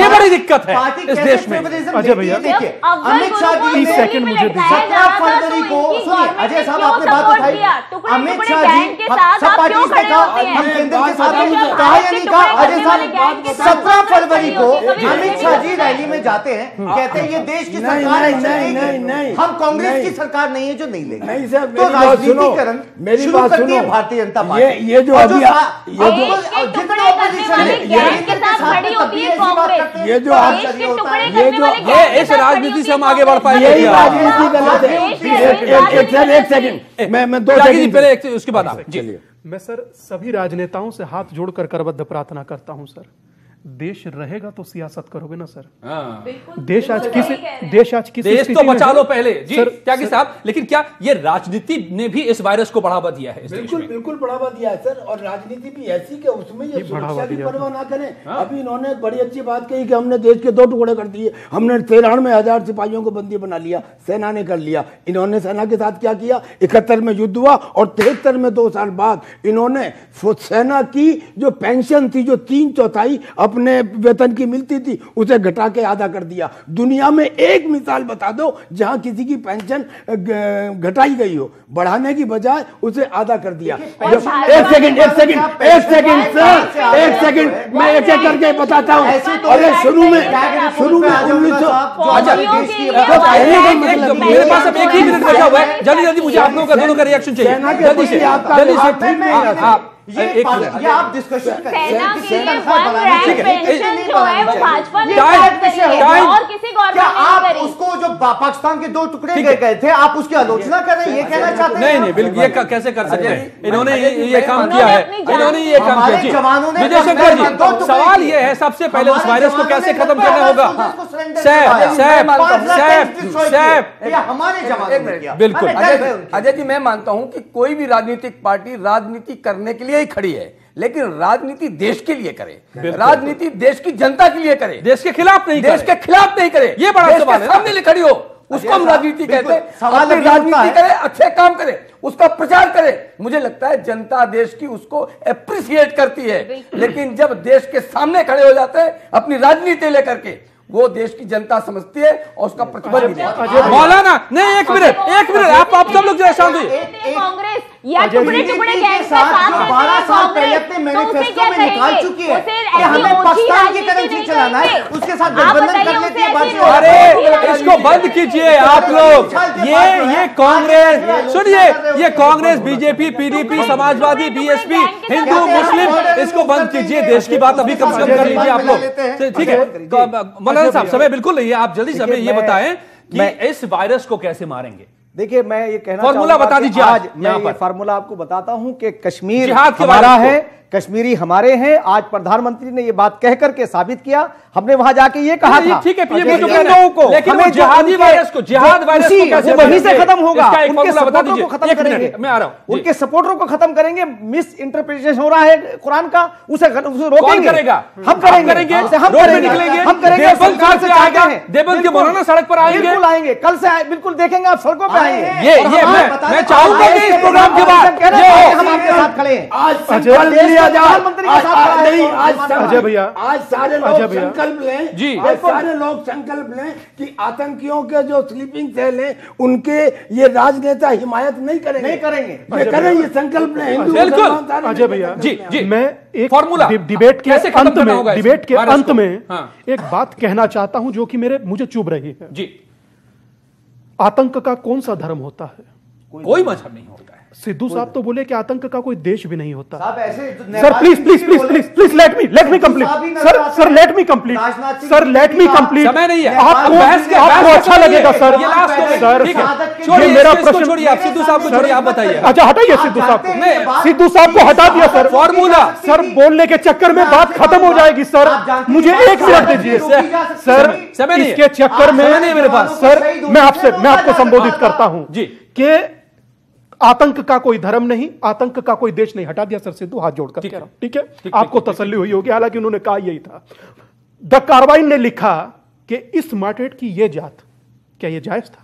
ये बड़ी दिक्कत है इस देश में। अजय भैया अमित शाह जी 30 सेकंड मुझे दीजिए। 17 फरवरी को सुनिए, अजय साहब आपने बात उठाई, अमित शाह जी सब पार्टी ने कहा हम केंद्र के साथ हैं, कहा या नहीं कहा? अजय साहब 17 फरवरी को अमित शाह जी रैली में जाते हैं, कहते हैं ये देश की सरकार नहीं, हम कांग्रेस की सरकार नहीं है जो नहीं लेंगे। तो राजनीतिकरण मेरी बात सुनो, भारतीय जनता पार्टी ये जो अभी ये इस राजनीति से हम आगे बढ़ पाएंगे। यही राजनीति गलत है। एक सेकंड, मैं 2 सेकंड पहले उसके बाद आप चलिए। मैं सर सभी राजनेताओं से हाथ जोड़कर करबद्ध प्रार्थना करता हूं सर, देश रहेगा तो सियासत करोगे ना सर। देश आज किस देश तो बचा लो पहले जी त्यागी साहब। लेकिन क्या ये राजनीति ने भी इस वायरस को बढ़ावा दिया है? बिल्कुल बढ़ावा दिया है सर, और राजनीति भी ऐसी कि उसमें ये सुरक्षा की परवाह ना करें। अभी इन्होंने बड़ी अच्छी बात कही कि हमने देश के 2 टुकड़े कर दिए, हमने 93,000 सिपाहियों को बंदी बना लिया, सेना ने कर लिया। इन्होंने सेना के साथ क्या किया? 71 में युद्ध हुआ और 73 में 2 साल बाद इन्होंने सेना की जो पेंशन थी, जो 3/4 अपने वेतन की मिलती थी, उसे घटा के आधा कर दिया। दुनिया में एक मिसाल बता दो जहां किसी की पेंशन घटाई गई हो, बढ़ाने की बजाय उसे आधा कर दिया। एक सेकंड सर, एक सेकंड मैं एक करके बताता हूं। अरे शुरू में 1900 मेरे पास अब 1 ही मिनट बचा हुआ है, जल्दी मुझे आप लोगों का दोनों का रिएक्शन चाहिए, जल्दी से। ये आप डिस्कशन करें। आप उसको जो पाकिस्तान के 2 टुकड़े गए थे, आप उसकी आलोचना कर रहे हैं, ये कहना चाहते हैं? नहीं बिल्कुल, ये कैसे कर सकते हैं? इन्होंने ये काम किया है, जवानों ने। विजय शंकर जी, सवाल ये है सबसे पहले उस वायरस को कैसे खत्म करना होगा? हमारे जवानों। बिल्कुल अजय जी, मैं मानता हूं कि कोई भी राजनीतिक पार्टी राजनीति करने के लिए ही खड़ी है, लेकिन राजनीति देश के लिए करे, राजनीति देश की जनता के लिए करे, देश के खिलाफ नहीं करे। ये बड़ा सवाल है। सामने खड़ी हो, उसको हम राजनीति कहते हैं। अपनी राजनीति करे, अच्छे काम करे, उसका प्रचार करे। मुझे लगता है जनता देश की उसको अप्रिशिएट करती है, लेकिन जब देश के सामने खड़े हो जाते हैं अपनी राजनीति लेकर के, वो देश की जनता समझती है और उसका प्रतिबल भी देती है। मौलाना नहीं, एक मिनट आप सब लोग जरा शांत होइए। कांग्रेस या टुकड़े गैंग के साथ 12 साल पहले अपने मैनिफेस्टो में निकाल चुकी है कि हमें पाकिस्तान की करेंसी चलाना है, उसके साथ गठबंधन कर लेती है। अरे इसको बंद कीजिए आप लोग। ये कांग्रेस, सुनिए, ये Congress, BJP, PDP, Samajwadi, BSP, Hindu, Muslim, इसको बंद कीजिए। देश की बात अभी कम से कम कर लीजिए आप लोग, ठीक है? मौलाना साहब, समय बिल्कुल नहीं है, आप जल्दी से हमें ये बताएं कि इस वायरस को कैसे मारेंगे। देखिए, मैं ये कहना फॉर्मूला बता दीजिए। आज मैं ये फार्मूला आपको बताता हूं कि कश्मीर हमारा है, कश्मीरी हमारे हैं। आज प्रधानमंत्री ने ये बात कह करके साबित किया। हमने वहां जाके ये कहा था, ठीक है, लोगों को, लेकिन वो जिहादी वायरस को, जिहाद वायरस को कैसे वहीं से खत्म होगा? उनके सपोर्टरों को खत्म एक करेंगे, मिनट मैं आ रहा हूं, उनके सपोर्टरों को खत्म करेंगे। मिस इंटरप्रिटेशन हो रहा है कुरान का, उसे रोकेंगे। हम करेंगे, देवबंद के मौलाना सड़क पर आएंगे, बिल्कुल आएंगे। कल से बिल्कुल देखेंगे आप सड़कों पर आएंगे। मैं चाहूंगा कि इस प्रोग्राम के बाद हम आपके साथ खड़े हैं। आज संकल्प लिया प्रधानमंत्री के साथ खड़ा है। नहीं, आज अजय भैया, आज सारे अजय लोग भैया। संकल्प लें जी। आज सारे लोग संकल्प लें कि आतंकियों के जो स्लीपिंग सेल हैं उनके ये राजनेता हिमायत नहीं करेंगे। ये करेंगे, संकल्प लें। हिंदू बिल्कुल। मुसलमान सारे अजय भैया, जी, जी। मैं एक फॉर्मूला डिबेट के कैसे खत्म अंत करना में होगा इस डिबेट के वायरस अंत को? में हाँ। एक बात कहना चाहता हूं जो कि मुझे चुभ रही है। जी, आतंक का कौन सा धर्म होता है? कोई मजहब नहीं होता है। सिद्धू साहब तो बोले कि आतंक का कोई देश भी नहीं होता। साहब ऐसे sir please let me complete. Sir let me complete. Sir let me complete. समय नहीं है। आपको अच्छा लगेगा सर? ये लास्ट हो गई। सर ठीक है, ये छोड़िए, मेरा इसको प्रश्न छोड़िए, आप सिद्धू साहब को छोड़िए, आप बताइए। अच्छा हटाइए सिद्धू साहब को। नहीं, सिद्धू साहब को हटा दिया सर। फॉर्मूला। सर बोलने के चक्कर में बात खत्म हो जाएगी सर। मुझे 1 मिनट दीजिए सर। समय नहीं है। इसके चक्कर में समय नहीं है मेरे पास। सर मैं आपको संबोधित करता हूं जी। कि आतंक का कोई धर्म नहीं, आतंक का कोई देश नहीं। हटा दिया सर सिद्धू, हाथ जोड़कर कह रहा हूं। ठीक है, आपको तसल्ली हुई होगी, हालांकि उन्होंने कहा यही था। द कार्बाइन ने लिखा कि इस मार्टेट की यह जात, क्या यह जायज था?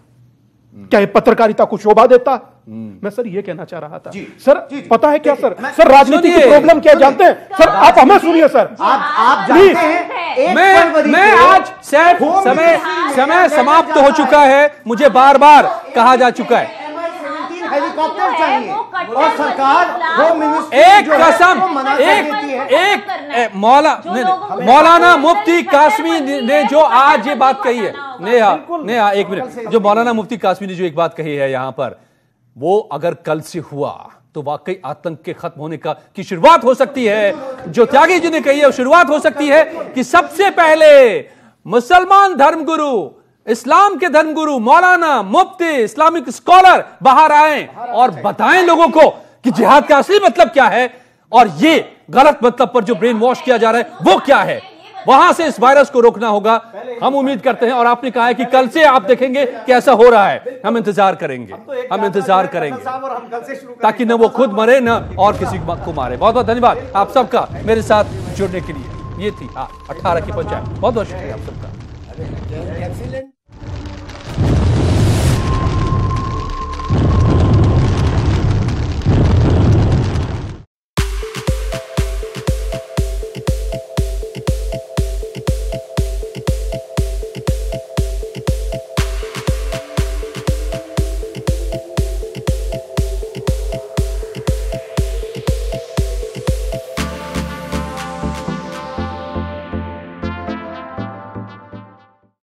क्या ये पत्रकारिता को शोभा देता? मैं सर ये कहना चाह रहा था। सर पता है क्या सर? सर राजनीति की प्रॉब्लम क्या जानते हैं सर? आप हमें सुनिए सर। आप जानते हैं मैं आज सैफ समय समाप्त हो चुका है। मुझे बार बार कहा जा चुका है, हेलीकॉप्टर चाहिए और सरकार वो मिनिस्ट्री एक जो है, कसम, वो मना कर देती है। मौलाना मुफ्ती कासमी ने जो आज ये बात कही है, नेहा एक मिनट, जो मौलाना मुफ्ती कासमी ने जो एक बात कही है यहां पर, वो अगर कल से हुआ तो वाकई आतंक के खत्म होने की शुरुआत हो सकती है। जो त्यागी जी ने कही है वो शुरुआत हो सकती है कि सबसे पहले मुसलमान धर्मगुरु, इस्लाम के धर्मगुरु, मौलाना मुफ्ती, इस्लामिक स्कॉलर बाहर आए और बताएं लोगों को कि जिहाद का असली मतलब क्या है और ये गलत मतलब पर जो ब्रेन वॉश किया जा रहा है वो क्या है। वहां से इस वायरस को रोकना होगा, हम उम्मीद करते हैं। और आपने कहा है कि कल से आप देखेंगे कि ऐसा हो रहा है। हम इंतजार करेंगे, ताकि न वो खुद मरे न और किसी को मारे। बहुत बहुत धन्यवाद आप सबका मेरे साथ जुड़ने के लिए। ये थी 18 की पंचायत। बहुत बहुत शुक्रिया आप सबका। एक्सीलेंट।